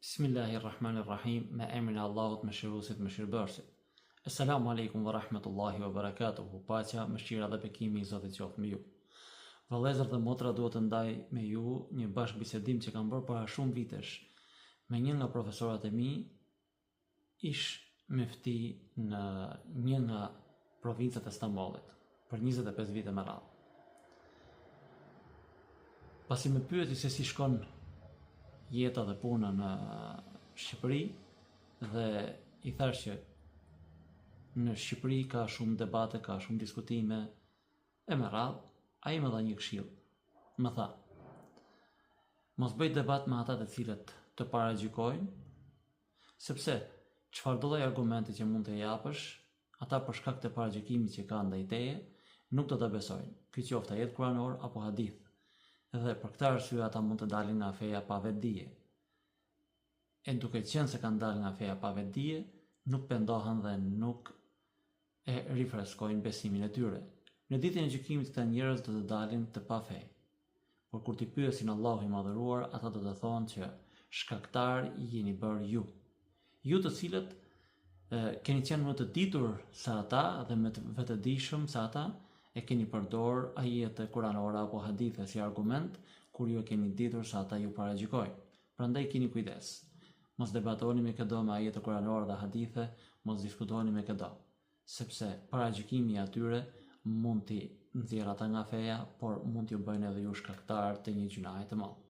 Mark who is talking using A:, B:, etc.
A: Bismillahirrahmanirrahim, me emrin e Allahut mëshiruesit mëshirbërësit. Assalamu alaikum wa rahmatullahi wa barakatuhu. Paqja, mëshira dhe bekimi i Zotit qoftë me ju. Vëllezër dhe motra, duhet të ndaj me ju një bashkëbisedim që kam bërë para shumë vitesh me një nga profesorat e mi, ish mufti në një nga provincat e Stambollit për 25 vite me radhë. Pasi më pyeti se si shkon jeta dhe puna në Shqipëri, dhe i thash që në Shqipëri ka shumë debate, ka shumë diskutime e me radhë, ai më dha një këshill. Më tha: mos bëj debat me ata të cilët të paragjykojnë, sepse çfarëdo lloj argumenti që mund të japësh, ata për shkak të paragjykimit që kanë ndaj teje, nuk do ta besojnë. Ky qoftë ajet kuranor apo hadith. Dhe për këtë arsye ata mund të dalin nga feja pa vetdije. E duke qenë se kanë dalë nga feja pa vetdije, nuk pendohen dhe nuk e rifreskojnë besimin e tyre. Në ditën e gjykimit këta njerëz do të dalin të pa fe. Por kur t'i pyesin Allahu i madhëruar, ata do të thonë që shkaktar jeni bërë ju. Ju të cilët keni qenë më të ditur se ata dhe më të vetëdijshëm se ata, e keni përdor ajete kuranore apo hadithe si argument kur ju e keni ditur se ata ju paragjykojnë. Prandaj keni kujdes. Mos debatoni me këdo me ajete kuranore dhe hadithe, mos diskutoni me këdo, sepse paragjykimi i atyre mund t'i nxjerrë ata nga feja, por mund t'ju bëjnë edhe ju shkaktar të një gjunaje të madh.